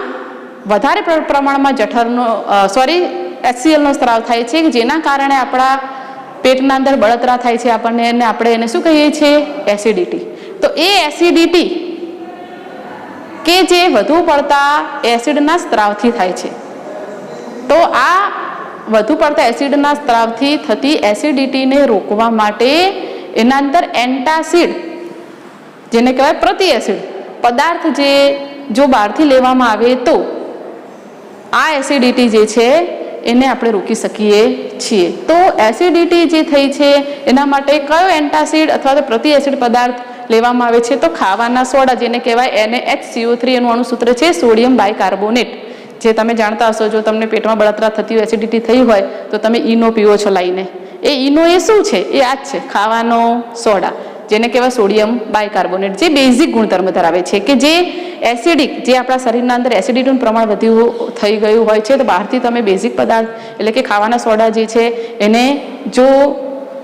વધારે પ્રમાણમાં HCl નો સ્ત્રાવ થાય છે, જેના કારણે આપણા પેટના અંદર બળતરા થાય છે આપણને, અને આપણે એને શું કહીએ છીએ? એસિડિટી. તો એ એસિડિટી કે જે વધુ પડતા એસિડના સ્ત્રાવથી થાય છે. તો આ વધુ પડતા એસિડના સ્ત્રાવથી થતી એસિડિટીને રોકવા માટે એના અંદર એન્ટાસિડ, જેને કહેવાય પ્રતિ એસિડ પદાર્થ, જે જો બહારથી લેવામાં આવે તો આ એસિડિટી જે છે એને આપણે રોકી શકીએ છીએ. તો એસિડિટી જે થઈ છે એના માટે કયો એન્ટાસિડ અથવા તો પ્રતિ એસિડ પદાર્થ લેવામાં આવે છે? તો ખાવાના સોડા, જેને કહેવાય NaHCO3, એનું અણુસૂત્ર છે સોડિયમ બાયકાર્બોનેટ. જે તમે જાણતા હશો, જો તમને પેટમાં બળતરા થતી હોય, એસિડિટી થઈ હોય તો તમે ઈનો પીવો છો લાવીને. એ ઈનો એ શું છે? એ આ જ છે, ખાવાનો સોડા, જેને કહેવાય સોડિયમ બાયકાર્બોનેટ, જે બેઝિક ગુણધર્મ ધરાવે છે કે જે એસિડિક, જે આપણા શરીરના અંદર એસિડિટીનું પ્રમાણ વધ્યું થઈ ગયું હોય છે, તો બહારથી તમે બેઝિક પદાર્થ એટલે કે ખાવાના સોડા જે છે એને જો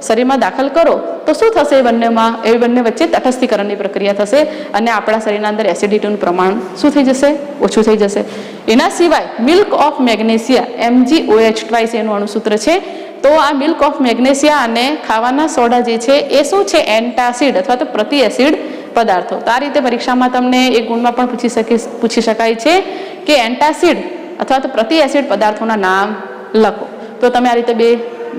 શરીરમાં દાખલ કરો તો શું થશે? એ બંને વચ્ચે તટસ્થીકરણની પ્રક્રિયા થશે અને આપણા શરીરના અંદર એસિડિટીનું પ્રમાણ શું થઈ જશે? ઓછું થઈ જશે. એના સિવાય મિલ્ક ઓફ મેગ્નેશિયા, MgOH એનું અણુસૂત્ર છે. તો આ મિલ્ક ઓફ મેગ્નેશિયા અને ખાવાના સોડા જે છે એ શું છે? એન્ટાસિડ અથવા તો પ્રતિ એસિડ પદાર્થો. તો આ રીતે પરીક્ષામાં તમને એક ગુણમાં પણ પૂછી શકાય છે કે એન્ટાસિડ અથવા તો પ્રતિ એસિડ પદાર્થોના નામ લખો. તો તમે આ રીતે બે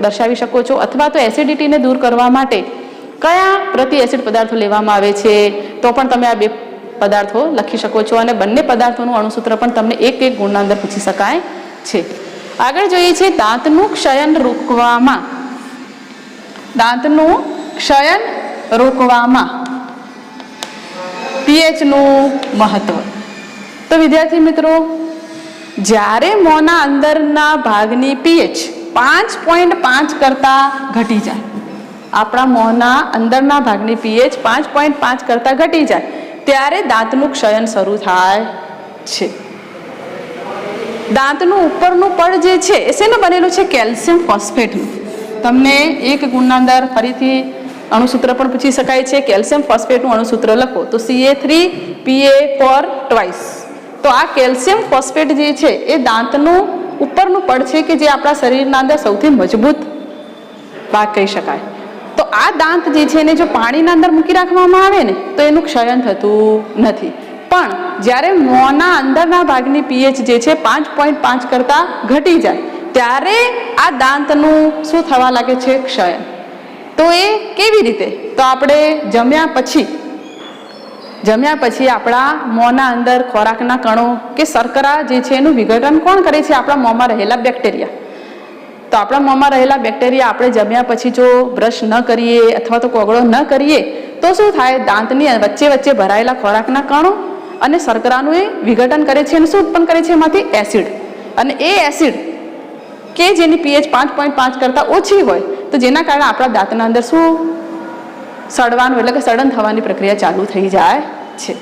દર્શાવી શકો છો. અથવા તો એસિડિટીને દૂર કરવા માટે કયા પ્રતિ એસિડ પદાર્થો લેવામાં આવે છે, તો પણ તમે આ બે પદાર્થો લખી શકો છો. અને બંને પદાર્થોનું અણુસૂત્ર પણ તમને એક ગુણના અંદર પૂછી શકાય છે. આગળ જોઈએ છે દાંતનું ક્ષયન રોકવામાં પીએચનું મહત્વ. તો વિદ્યાર્થી મિત્રો, જ્યારે મોંના અંદરના ભાગની પીએચ 5.5 કરતા ઘટી જાય, આપણા મોંના અંદરના ભાગની પીએચ 5.5 કરતા ઘટી જાય, ત્યારે દાંતનું ક્ષયન શરૂ થાય છે. દાંતનું ઉપરનું પડ જે છે એ શેનું બનેલું છે? કેલ્શિયમ ફોસ્ફેટનું. તમને એક ગુણના અંદર ફરીથી અણુસૂત્ર પણ પૂછી શકાય છે. કેલ્શિયમ ફોસ્ફેટનું અણુસૂત્ર લખો તો Ca3Pa4 ટ્વાઇસ. તો આ કેલ્શિયમ ફોસ્ફેટ જે છે એ દાંતનું ઉપરનું પડ છે કે જે આપણા શરીરના અંદર સૌથી મજબૂત ભાગ કહી શકાય. તો આ દાંત જે છે એને જો પાણીના અંદર મૂકી રાખવામાં આવે ને તો એનું ક્ષયન થતું નથી. પણ જ્યારે મોંના અંદરના ભાગની પીએચ જે છે 5.5 કરતા ઘટી જાય ત્યારે આ દાંતનું શું થવા લાગે છે? ક્ષયન. તો એ કેવી રીતે? તો આપણે જમ્યા પછી આપણા મોંના અંદર ખોરાકના કણો કે શર્કરા જે છે એનું વિઘટન કોણ કરે છે? આપણા મોંમાં રહેલા બેક્ટેરિયા. તો આપણા મોંમાં રહેલા બેક્ટેરિયા આપણે જમ્યા પછી જો બ્રશ ન કરીએ અથવા તો કોગળો ન કરીએ તો શું થાય? દાંતની વચ્ચે ભરાયેલા ખોરાકના કણો અને શર્કરાનું એ વિઘટન કરે છે અને શું ઉત્પન્ન કરે છે? એમાંથી એસિડ. અને એ એસિડ કે જેની પીએચ 5.5 કરતાં ઓછી હોય તો જેના કારણે આપણા દાંતના અંદર શું સડવાનું એટલે કે સડન થવાની પ્રક્રિયા ચાલુ થઈ જાય છે.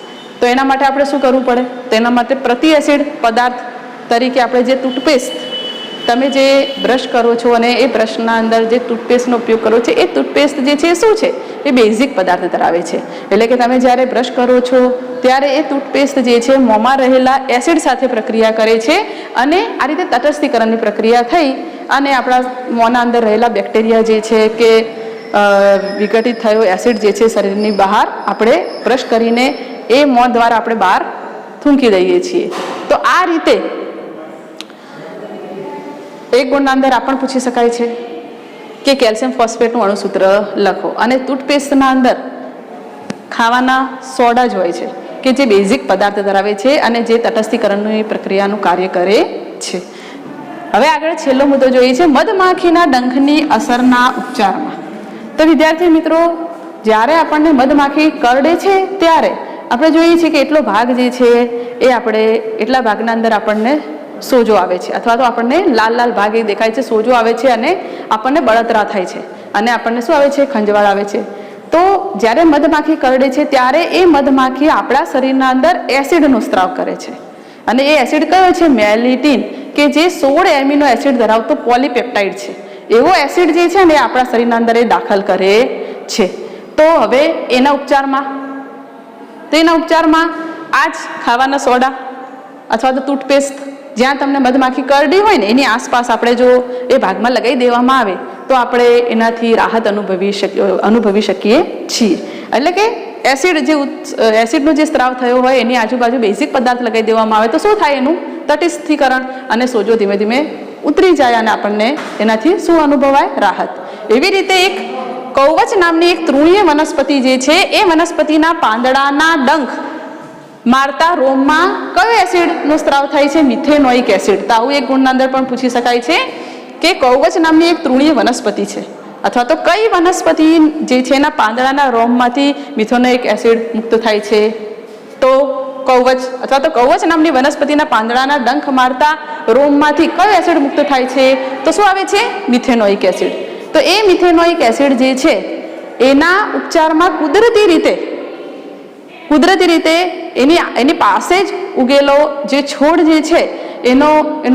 તો એના માટે આપણે શું કરવું પડે? તો એના માટે પ્રતિ એસિડ પદાર્થ તરીકે આપણે જે ટૂથપેસ્ટ, તમે જે બ્રશ કરો છો અને એ બ્રશના અંદર જે ટૂથપેસ્ટનો ઉપયોગ કરો છો એ ટૂથપેસ્ટ જે છે એ શું છે? એ બેઝિક પદાર્થ ધરાવે છે. એટલે કે તમે જ્યારે બ્રશ કરો છો ત્યારે એ ટૂથપેસ્ટ જે છે મોંમાં રહેલા એસિડ સાથે પ્રક્રિયા કરે છે અને આ રીતે તટસ્થીકરણની પ્રક્રિયા થઈ અને આપણા મોંના અંદર રહેલા બેક્ટેરિયા જે છે કે વિઘટિત થયો એસિડ જે છે શરીરની બહાર આપણે બ્રશ કરીને એ મોં દ્વારા આપણે બહાર થૂંકી દઈએ છીએ. તો આ રીતે એક ગુણના અંદર આ પણ પૂછી શકાય છે કે કેલ્શિયમ ફોસ્ફેટનું અણુસૂત્ર લખો. અને ટૂથપેસ્ટના અંદર ખાવાના સોડા જ હોય છે કે જે બેઝિક પદાર્થ ધરાવે છે અને જે તટસ્થીકરણની પ્રક્રિયાનું કાર્ય કરે છે. હવે આગળ છેલ્લો મુદ્દો જોઈએ છે મધમાખીના ડંખની અસરના ઉપચારમાં. તો વિદ્યાર્થી મિત્રો, જ્યારે આપણને મધમાખી કરડે છે ત્યારે આપણે જોઈએ છીએ કે એટલો ભાગ જે છે એ આપણે એટલા ભાગના અંદર આપણને સોજો આવે છે, અથવા તો આપણને લાલ લાલ ભાગ એ દેખાય છે, સોજો આવે છે અને આપણને બળતરા થાય છે અને આપણને શું આવે છે? ખંજવાળ આવે છે. તો જ્યારે મધમાખી કરડે છે ત્યારે એ મધમાખી આપણા શરીરના અંદર એસિડનો સ્ત્રાવ કરે છે, અને એ એસિડ કયો છે? મેલિટીન, કે જે 16 એમિનો એસિડ ધરાવતો પોલીપેપ્ટાઇડ છે. એવો એસિડ જે છે ને એ આપણા શરીરના અંદર એ દાખલ કરે છે. તો હવે એના ઉપચારમાં આ જ ખાવાના સોડા અથવા તો ટૂથપેસ્ટ જ્યાં તમને મધમાખી કરડી હોય ને એની આસપાસ આપણે જો એ ભાગમાં લગાવી દેવામાં આવે તો આપણે એનાથી રાહત અનુભવી શકીએ છીએ. એટલે કે એસિડનો જે સ્ત્રાવ થયો હોય એની આજુબાજુ બેઝિક પદાર્થ લગાવી દેવામાં આવે તો શું થાય? એનું તટસ્થીકરણ અને સોજો ધીમે ધીમે ઉતરી જાય અને આપણને એનાથી શું અનુભવાય? રાહત. એવી રીતે એક કૌવચ નામની એક તૃણીય વનસ્પતિ જે છે એ વનસ્પતિના પાંદડાના ડંખ મારતા રોમમાં કયો એસિડનો સ્ત્રાવ થાય છે? Methanoic acid. તો આવું એક ગુણના અંદર પણ પૂછી શકાય છે કે કૌવચ નામની એક તૃણીય વનસ્પતિ છે, અથવા તો કઈ વનસ્પતિ જે છે એના પાંદડાના રોમમાંથી મિથેનોઇક એસિડ મુક્ત થાય છે? તો કૌવચ અથવા તો કૌવચ નામની વનસ્પતિના પાંદડાના ડંખ મારતા રોમમાંથી કયો એસિડ મુક્ત થાય છે? તો શું આવે છે? Methanoic acid. તો એ મિથેનોઇક એસિડ જે છે એના ઉપચારમાં કુદરતી રીતે એની પાસે જ ઉગેલો જે છોડ જે છે એનો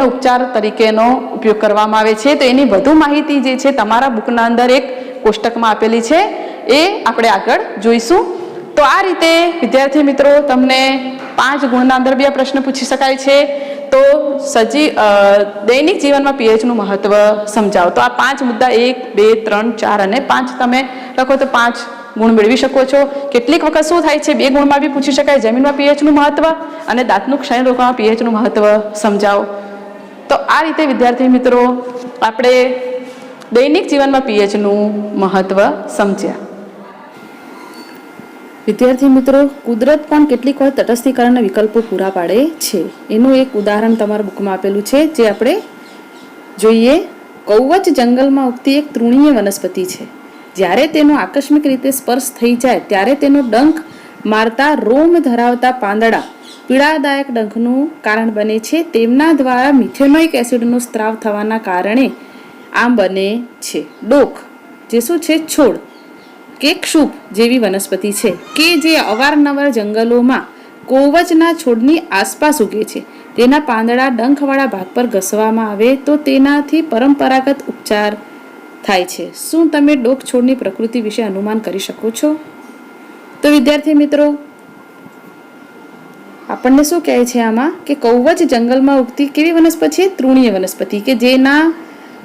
ઉપચાર તરીકેનો ઉપયોગ કરવામાં આવે છે. તો એની વધુ માહિતી જે છે તમારા બુકના અંદર એક કોષ્ટકમાં આપેલી છે, એ આપણે આગળ જોઈશું. તો આ રીતે વિદ્યાર્થી મિત્રો તમને 5 ગુણના અંદર બે પ્રશ્ન પૂછી શકાય છે. તો દૈનિક જીવનમાં પીએચનું મહત્વ સમજાવો. તો આ 5 મુદ્દા 1, 2, 3, 4 અને 5 તમે લખો તો 5 ગુણ મેળવી શકો છો. કેટલીક વખત શું થાય છે? 2 ગુણમાં બી પૂછી શકાય, જમીનમાં પીએચનું મહત્વ અને દાંતનું ક્ષય રોકવામાં પીએચનું મહત્વ સમજાવો. તો આ રીતે વિદ્યાર્થી મિત્રો આપણે દૈનિક જીવનમાં પીએચનું મહત્વ સમજ્યા. વિદ્યાર્થી મિત્રો, કુદરત પણ કેટલીક વાર તટસ્થીકરણના વિકલ્પો પૂરા પાડે છે. એનું એક ઉદાહરણ તમારા બુકમાં આપેલું છે, જે આપણે જોઈએ. કૌવચ જંગલમાં ઉગતી એક તૃણીય વનસ્પતિ છે. જ્યારે તેનો આકસ્મિક રીતે સ્પર્શ થઈ જાય ત્યારે તેનો ડંખ મારતા રોમ ધરાવતા પાંદડા પીડાદાયક ડંખનું કારણ બને છે. તેમના દ્વારા મિથેનોઇક એસિડનો સ્ત્રાવ થવાના કારણે આમ બને છે. ડોક જે શું છે? છોડ કે ક્ષુપ જેવી વનસ્પતિ છે કે જે અવારનવાર જંગલોમાં કૌવચના છોડની આસપાસ ઉગે છે. તેના પાંદડા ડંખવાળા ભાગ પર ઘસવામાં આવે તો તેનાથી પરંપરાગત ઉપચાર થાય છે. શું તમે ડોક છોડની પ્રકૃતિ વિશે અનુમાન કરી શકો છો? તો વિદ્યાર્થી મિત્રો, આપણને શું કહે છે આમાં કે કૌવચ જંગલમાં ઉગતી કેવી વનસ્પતિ છે? તૃણીય વનસ્પતિ, કે જેના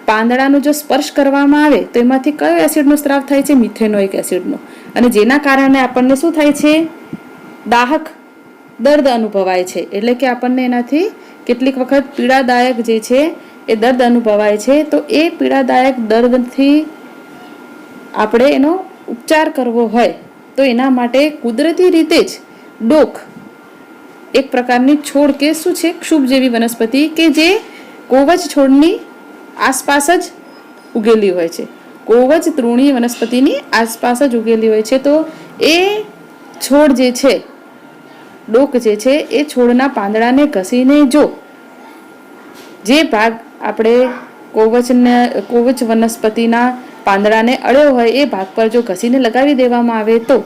પાંદડાનો જો સ્પર્શ કરવામાં આવે તો એમાંથી કયો એસિડનો સ્ત્રાવ થાય છે? મિથેનોઇક એસિડનો. અને જેના કારણે આપણને શું થાય છે? દાહક દર્દ અનુભવાય છે. એટલે કે આપણને એનાથી કેટલીક વખત પીડાદાયક જે છે એ દર્દ અનુભવાય છે. તો એ પીડાદાયક દર્દથી આપણે એનો ઉપચાર કરવો હોય તો એના માટે કુદરતી રીતે જ ડોક એક પ્રકારની છોડ કે શું છે? ક્ષુપ જેવી વનસ્પતિ કે જે કૌવચ છોડની આસપાસ જ ઉગેલી હોય છે. કૌવચ તૃણીય વનસ્પતિની આસપાસ જ ઉગેલી હોય છે. તો એ છોડ જે છે, ડોક જે છે, એ છોડના પાંદડાને ઘસીને જો જે ભાગ આપણે કૌવચ વનસ્પતિના પાંદડાને અડ્યો હોય એ ભાગ પર જો ઘસીને લગાવી દેવામાં આવે તો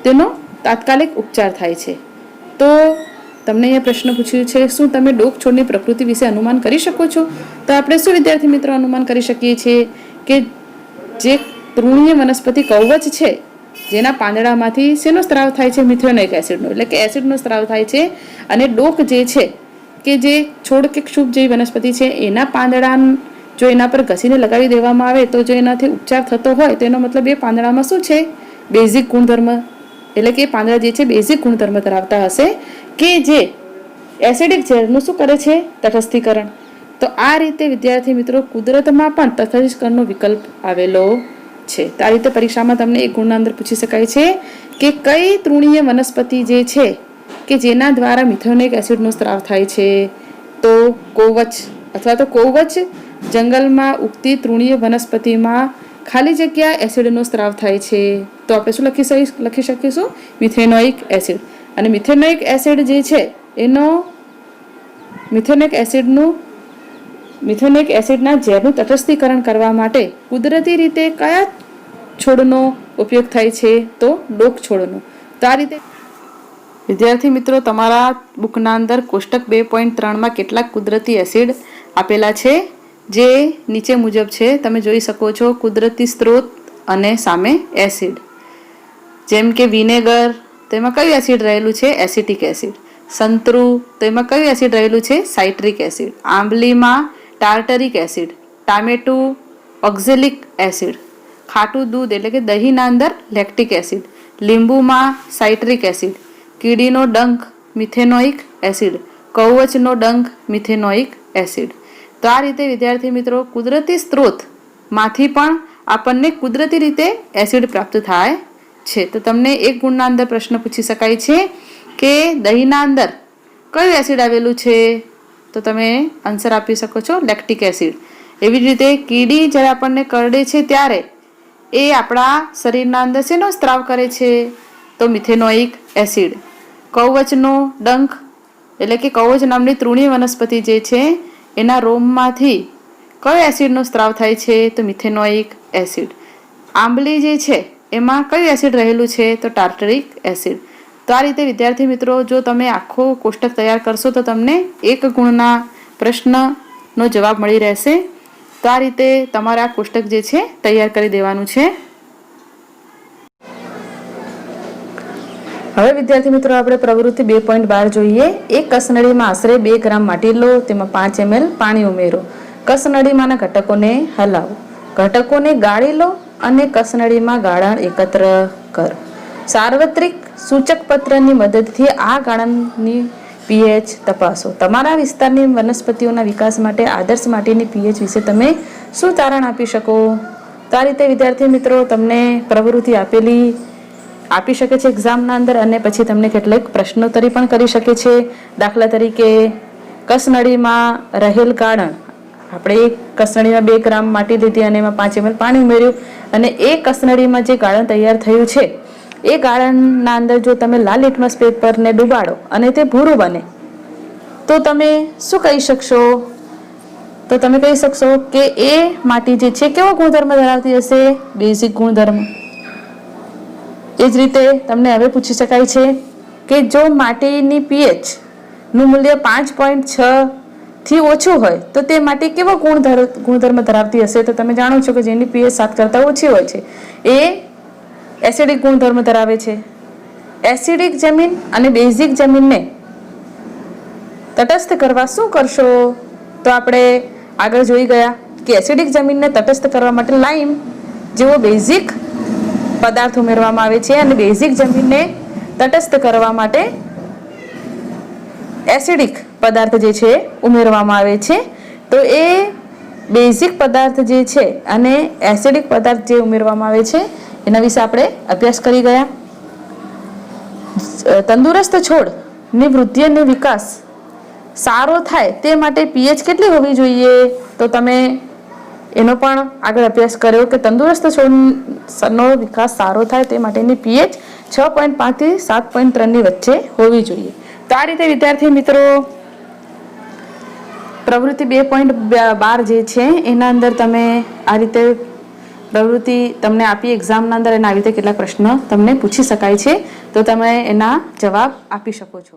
તેનો તાત્કાલિક ઉપચાર થાય છે. તો તમને અહીંયા પ્રશ્ન પૂછ્યું છે, શું તમે ડોક છોડની પ્રકૃતિ વિશે અનુમાન કરી શકો છો? તો આપણે શું વિદ્યાર્થી મિત્રો અનુમાન કરી શકીએ છીએ કે જે તૃણીય વનસ્પતિ કૌવચ છે જેના પાંદડામાંથી શેનો સ્ત્રાવ થાય છે? મિથેનોઇક એસિડનો, એટલે કે એસિડનો સ્ત્રાવ થાય છે. અને ડોક જે છે કે જે છોડ કે ક્ષુપ જેવી વનસ્પતિ છે એના પાંદડા જો એના પર ઘસીને લગાવી દેવામાં આવે તો જો એનાથી ઉપચાર થતો હોય તો એનો મતલબ એ પાંદડામાં શું છે? બેઝિક ગુણધર્મ, એટલે કે પાંદડા જે છે બેઝિક ગુણધર્મ ધરાવતા હશે કે જે એસિડિક ઝેરનું શું કરે છે? તટસ્થીકરણ. તો આ રીતે વિદ્યાર્થી મિત્રો કુદરતમાં પણ તટસ્થીકરણનો વિકલ્પ આવેલો છે. તો આ રીતે પરીક્ષામાં તમને એક ગુણના અંદર પૂછી શકાય છે કે કઈ તૃણીય વનસ્પતિ જે છે કે જેના દ્વારા મિથેનોઇક એસિડનો સ્ત્રાવ થાય છે? તો કૌવચ અથવા તો કૌવચ જંગલમાં ઉગતી તૃણીય વનસ્પતિમાં ખાલી જગ્યા એસિડનો સ્ત્રાવ થાય છે તો આપણે શું લખી શકીશું? Methanoic acid. અને મિથેનોઇક એસિડ જે છે એનો મિથેનોઇક એસિડના ઝેરનું તટસ્થીકરણ કરવા માટે કુદરતી રીતે કયા છોડનો ઉપયોગ થાય છે? તો ડોક છોડનો. તો આ રીતે વિદ્યાર્થી મિત્રો, તમારા બુકના અંદર કોષ્ટક 2.3માં કેટલાક કુદરતી એસિડ આપેલા છે જે નીચે મુજબ છે. તમે જોઈ શકો છો કુદરતી સ્ત્રોત અને સામે એસિડ. જેમ કે વિનેગર, તો એમાં કયું એસિડ રહેલું છે? Acetic acid. સંતરું, તો એમાં કયું એસિડ રહેલું છે? Citric acid. આંબલીમાં ટાર્ટરિક એસિડ. ટામેટું ઓક્ઝેલિક એસિડ. ખાટું દૂધ એટલે કે દહીંના અંદર લેક્ટિક એસિડ. લીંબુમાં સાઇટ્રિક એસિડ. કીડીનો ડંખ મિથેનોઇક એસિડ. કવચનો ડંખ મિથેનોઇક એસિડ. તો આ રીતે વિદ્યાર્થી મિત્રો, કુદરતી સ્ત્રોતમાંથી પણ આપણને કુદરતી રીતે એસિડ પ્રાપ્ત થાય છે. તો તમને 1 ગુણના અંદર પ્રશ્ન પૂછી શકાય છે કે દહીંના અંદર કયું એસિડ આવેલું છે? તો તમે આન્સર આપી શકો છો લેક્ટિક એસિડ. એવી જ રીતે કીડી જ્યારે આપણને કરડે છે ત્યારે એ આપણા શરીરના અંદર શેનો સ્ત્રાવ કરે છે? તો મિથેનોઇક એસિડ. કવચનો ડંખ એટલે કે કવચ નામની તૃણીય વનસ્પતિ જે છે એના રોમમાંથી કયો એસિડનો સ્ત્રાવ થાય છે? તો મિથેનોઇક એસિડ. આંબલી જે છે એમાં કયું એસિડ રહેલું છે? તો ટાર્ટરિક એસિડ. તો આ રીતે વિદ્યાર્થી મિત્રો, જો તમે આખો કોષ્ટક તૈયાર કરશો તો તમને 1 ગુણના પ્રશ્નનો જવાબ મળી રહેશે. તો આ રીતે તમારે આ કોષ્ટક જે છે તૈયાર કરી દેવાનું છે. હવે વિદ્યાર્થી મિત્રો, આપણે પ્રવૃત્તિ 2.12 જોઈએ. એક કસનળીમાં આશરે 2 ગ્રામ માટી લો, તેમાં 5 ml પાણી ઉમેરો. કસનળીમાંના ઘટકોને હલાવો. ઘટકોને ગાળી લો અને કસનળીમાં ગાળણ એકત્ર કરો. સાર્વત્રિક સૂચક પત્રની મદદથી આ ગાળણની pH તપાસો. તમારા વિસ્તારની વનસ્પતિઓના વિકાસ માટે આદર્શ માટીની pH વિશે તમે શું તારણ આપી શકો? તો આ રીતે વિદ્યાર્થી મિત્રો, તમને પ્રવૃત્તિ આપી શકે છે એક્ઝામના અંદર અને પછી તમને કેટલાક પ્રશ્નોત્તરી પણ કરી શકે છે. દાખલા તરીકે કસનળીમાં રહેલ ગાળણ, આપણે એક કસનળીમાં 2 ગ્રામ માટી લીધી અને એમાં 5 ml પાણી ઉમેર્યું અને એ કસનળીમાં જે ગાળણ તૈયાર થયું છે એ ગાળણના અંદર જો તમે લાલ લિટમસ પેપરને ડુબાડો અને તે ભૂરું બને તો તમે શું કહી શકશો? તો તમે કહી શકશો કે એ માટી જે છે કેવો ગુણધર્મ ધરાવતી હશે? બેઝિક ગુણધર્મ. એ જ રીતે તમને હવે પૂછી શકાય છે કે જો માટીની pH નું મૂલ્ય 5.6 થી ઓછું હોય તો તે માટી કેવો ગુણધર્મ ધરાવતી હશે? તો તમે જાણો છો કે જેની pH 7 કરતાં ઓછી હોય છે એ એસિડિક ગુણધર્મ ધરાવે છે. એસિડિક જમીન અને બેઝિક જમીનને તટસ્થ કરવા શું કરશો? તો આપણે આગળ જોઈ ગયા કે એસિડિક જમીનને તટસ્થ કરવા માટે લાઇમ જેવો બેઝિક પદાર્થ ઉમેરવામાં આવે છે અને બેઝિક જમીનને તટસ્થ કરવા માટે એસિડિક પદાર્થ જે છે ઉમેરવામાં આવે છે. તો એ બેઝિક પદાર્થ જે છે અને એસિડિક પદાર્થ જે ઉમેરવામાં આવે છે એના વિશે આપણે અભ્યાસ કરી ગયા. તંદુરસ્ત છોડની વૃદ્ધિ અને વિકાસ સારો થાય તે માટે pH કેટલી હોવી જોઈએ? તો તમે એનો પણ આગળ અભ્યાસ કર્યો કે તંદુરસ્ત છોડનો વિકાસ સારો થાય તે માટેની pH 6.5 થી 7.3 ની વચ્ચે હોવી જોઈએ. તો આ રીતે વિદ્યાર્થી મિત્રો, પ્રવૃત્તિ 2.12 જે છે એના અંદર તમે આ રીતે પ્રવૃત્તિ તમને આપી એક્ઝામના અંદર અને આવી રીતે કેટલાક પ્રશ્ન તમને પૂછી શકાય છે તો તમે એના જવાબ આપી શકો છો.